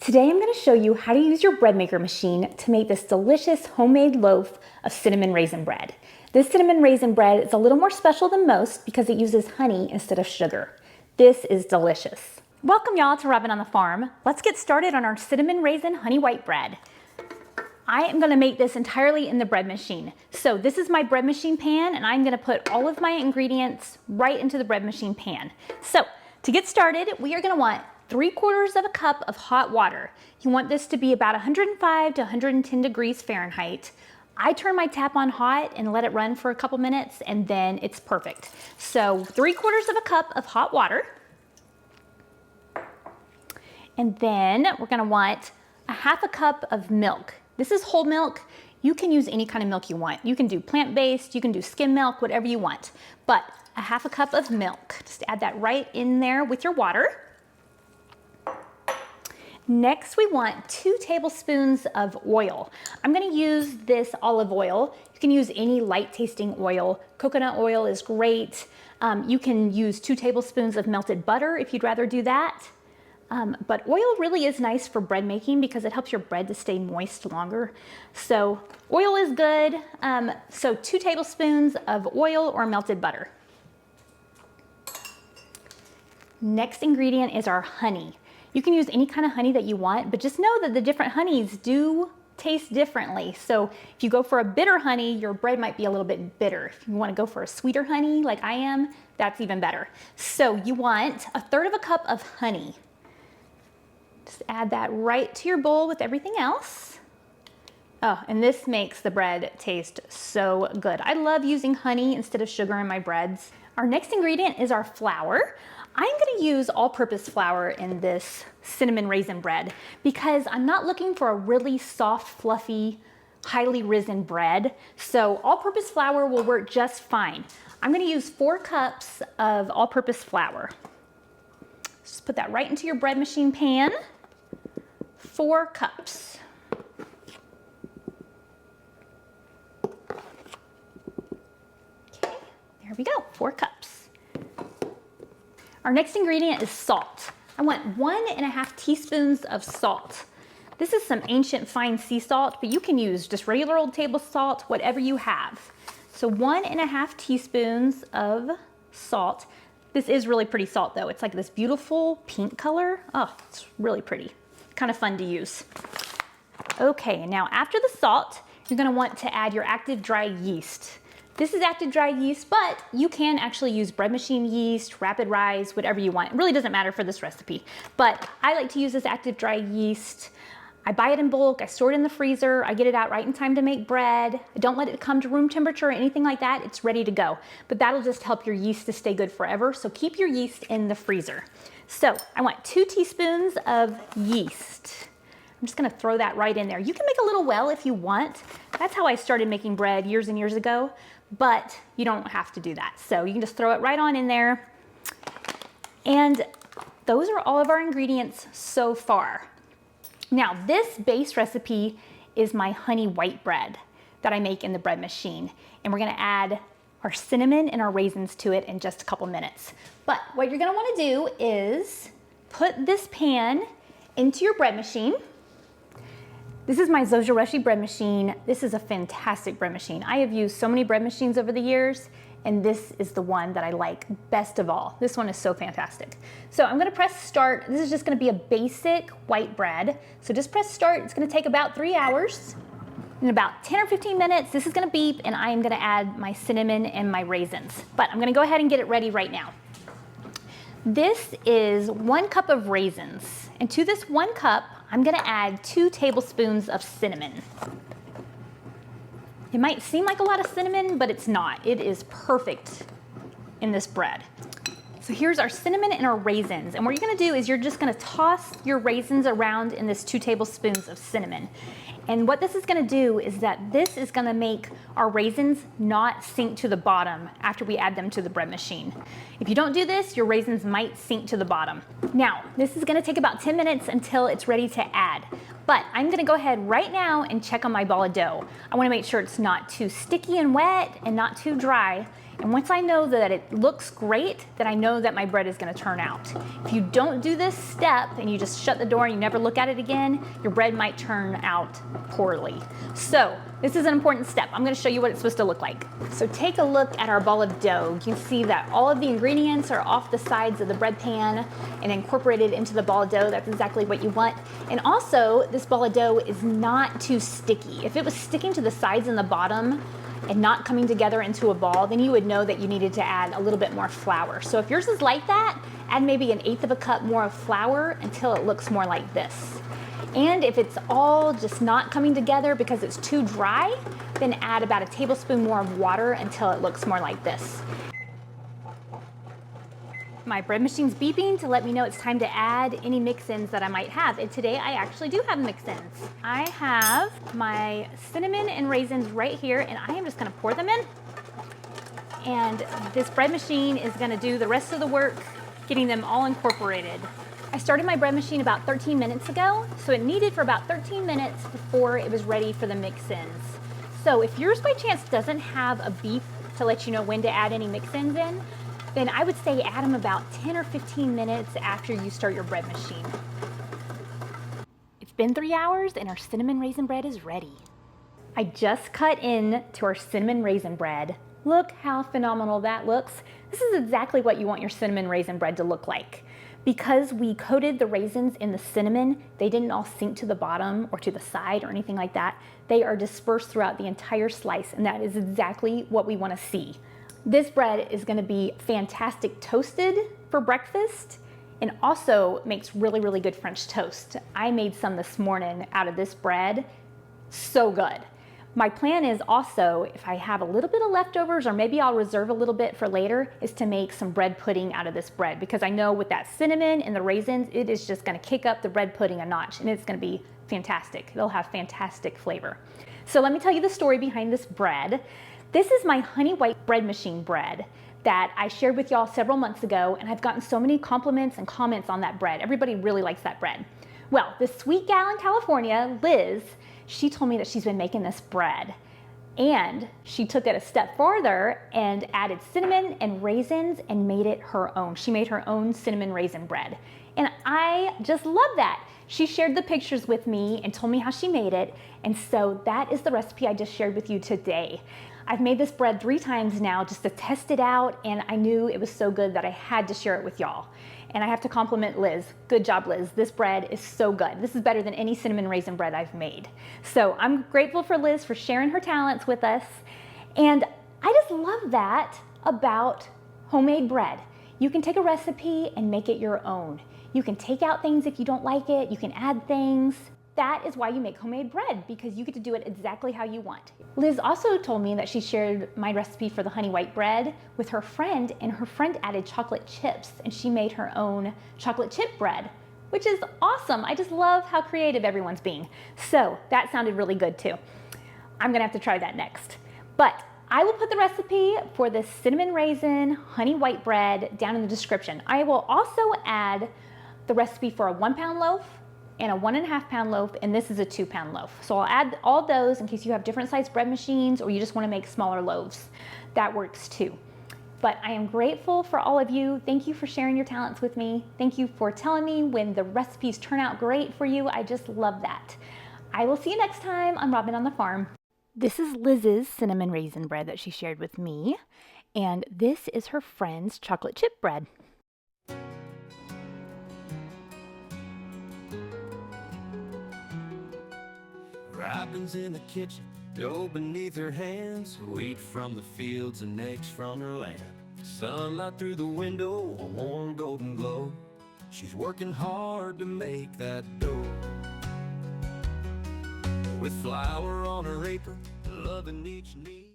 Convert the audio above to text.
Today I'm going to show you how to use your bread maker machine to make this delicious homemade loaf of cinnamon raisin bread. This cinnamon raisin bread is a little more special than most because it uses honey instead of sugar. This is delicious. Welcome y'all to Robin on the Farm. Let's get started on our cinnamon raisin honey white bread. I am going to make this entirely in the bread machine. So this is my bread machine pan and I'm going to put all of my ingredients right into the bread machine pan. So to get started, we are going to want 3/4 of a cup of hot water. You want this to be about 105 to 110 degrees Fahrenheit. I turn my tap on hot and let it run for a couple minutes and then it's perfect. So 3/4 of a cup of hot water. And then we're gonna want a 1/2 cup of milk. This is whole milk. You can use any kind of milk you want. You can do plant-based, you can do skim milk, whatever you want. But a 1/2 cup of milk. Just add that right in there with your water. Next, we want 2 tablespoons of oil. I'm going to use this olive oil. You can use any light tasting oil. Coconut oil is great. You can use 2 tablespoons of melted butter if you'd rather do that. But oil really is nice for bread making because it helps your bread to stay moist longer. So oil is good. So 2 tablespoons of oil or melted butter. Next ingredient is our honey. You can use any kind of honey that you want, but just know that the different honeys do taste differently. So if you go for a bitter honey, your bread might be a little bit bitter. If you want to go for a sweeter honey like I am, that's even better. So you want 1/3 cup of honey. Just add that right to your bowl with everything else. Oh, and this makes the bread taste so good. I love using honey instead of sugar in my breads. Our next ingredient is our flour. I'm going to use all-purpose flour in this cinnamon raisin bread because I'm not looking for a really soft, fluffy, highly risen bread. So all-purpose flour will work just fine. I'm going to use 4 cups of all-purpose flour. Just put that right into your bread machine pan. 4 cups. Okay, there we go, 4 cups. Our next ingredient is salt. I want 1½ teaspoons of salt. This is some ancient fine sea salt, but you can use just regular old table salt, whatever you have. So 1½ teaspoons of salt. This is really pretty salt though. It's like this beautiful pink color. Oh, it's really pretty. Kind of fun to use. Okay, now after the salt, you're gonna want to add your active dry yeast. This is active dry yeast, but you can actually use bread machine yeast, rapid rise, whatever you want. It really doesn't matter for this recipe, but I like to use this active dry yeast. I buy it in bulk, I store it in the freezer, I get it out right in time to make bread. I don't let it come to room temperature or anything like that, it's ready to go. But that'll just help your yeast to stay good forever, so keep your yeast in the freezer. So I want 2 teaspoons of yeast. I'm just gonna throw that right in there. You can make a little well if you want. That's how I started making bread years and years ago, but you don't have to do that. So you can just throw it right on in there. And those are all of our ingredients so far. Now this base recipe is my honey white bread that I make in the bread machine. And we're gonna add our cinnamon and our raisins to it in just a couple minutes. But what you're gonna wanna do is put this pan into your bread machine. This is my Zojireshi bread machine. This is a fantastic bread machine. I have used so many bread machines over the years, and this is the one that I like best of all. This one is so fantastic. So I'm gonna press start. This is just gonna be a basic white bread. So just press start. It's gonna take about 3 hours. In about 10 or 15 minutes, this is gonna beep, and I am gonna add my cinnamon and my raisins. But I'm gonna go ahead and get it ready right now. This is 1 cup of raisins. And to this 1 cup, I'm gonna add 2 tablespoons of cinnamon. It might seem like a lot of cinnamon, but it's not. It is perfect in this bread. So here's our cinnamon and our raisins. And what you're gonna do is you're just gonna toss your raisins around in this 2 tablespoons of cinnamon. And what this is gonna do is that this is gonna make our raisins not sink to the bottom after we add them to the bread machine. If you don't do this, your raisins might sink to the bottom. Now, this is gonna take about 10 minutes until it's ready to add. But I'm gonna go ahead right now and check on my ball of dough. I wanna make sure it's not too sticky and wet and not too dry. And once I know that it looks great, then I know that my bread is gonna turn out. If you don't do this step and you just shut the door and you never look at it again, your bread might turn out poorly. So this is an important step. I'm gonna show you what it's supposed to look like. So take a look at our ball of dough. You can see that all of the ingredients are off the sides of the bread pan and incorporated into the ball of dough. That's exactly what you want. And also, this ball of dough is not too sticky. If it was sticking to the sides and the bottom, and not coming together into a ball, then you would know that you needed to add a little bit more flour. So if yours is like that, add maybe 1/8 of a cup more of flour until it looks more like this. And if it's all just not coming together because it's too dry, then add about 1 tablespoon more of water until it looks more like this. My bread machine's beeping to let me know it's time to add any mix-ins that I might have. And today I actually do have mix-ins. I have my cinnamon and raisins right here, and I am just gonna pour them in. And this bread machine is gonna do the rest of the work, getting them all incorporated. I started my bread machine about 13 minutes ago, so it needed for about 13 minutes before it was ready for the mix-ins. So if yours by chance doesn't have a beep to let you know when to add any mix-ins in, then I would say add them about 10 or 15 minutes after you start your bread machine. It's been 3 hours and our cinnamon raisin bread is ready. I just cut in to our cinnamon raisin bread. Look how phenomenal that looks. This is exactly what you want your cinnamon raisin bread to look like. Because we coated the raisins in the cinnamon, they didn't all sink to the bottom or to the side or anything like that. They are dispersed throughout the entire slice, and that is exactly what we want to see. This bread is gonna be fantastic toasted for breakfast and also makes really, really good French toast. I made some this morning out of this bread. So good. My plan is also, if I have a little bit of leftovers, or maybe I'll reserve a little bit for later, is to make some bread pudding out of this bread, because I know with that cinnamon and the raisins, it is just gonna kick up the bread pudding a notch, and it's gonna be fantastic. It'll have fantastic flavor. So let me tell you the story behind this bread. This is my honey white bread machine bread that I shared with y'all several months ago, and I've gotten so many compliments and comments on that bread. Everybody really likes that bread. Well, this sweet gal in California, Liz, she told me that she's been making this bread, and she took it a step farther and added cinnamon and raisins and made it her own. She made her own cinnamon raisin bread, and I just love that. She shared the pictures with me and told me how she made it, and so that is the recipe I just shared with you today. I've made this bread 3 times now just to test it out, and I knew it was so good that I had to share it with y'all. And I have to compliment Liz. Good job, Liz. This bread is so good. This is better than any cinnamon raisin bread I've made. So I'm grateful for Liz for sharing her talents with us. And I just love that about homemade bread. You can take a recipe and make it your own. You can take out things if you don't like it. You can add things. That is why you make homemade bread, because you get to do it exactly how you want. Liz also told me that she shared my recipe for the honey white bread with her friend, and her friend added chocolate chips, and she made her own chocolate chip bread, which is awesome. I just love how creative everyone's being. So that sounded really good too. I'm gonna have to try that next. But I will put the recipe for the cinnamon raisin honey white bread down in the description. I will also add the recipe for a 1-pound loaf and a 1.5 pound loaf, and this is a 2-pound loaf. So I'll add all those in case you have different sized bread machines or you just want to make smaller loaves. That works too. But I am grateful for all of you. Thank you for sharing your talents with me. Thank you for telling me when the recipes turn out great for you. I just love that. I will see you next time on Robin on the Farm. This is Liz's cinnamon raisin bread that she shared with me, and this is her friend's chocolate chip bread. Robin's in the kitchen, dough beneath her hands, wheat from the fields and eggs from her land. Sunlight through the window, a warm golden glow. She's working hard to make that dough. With flour on her apron, loving each need.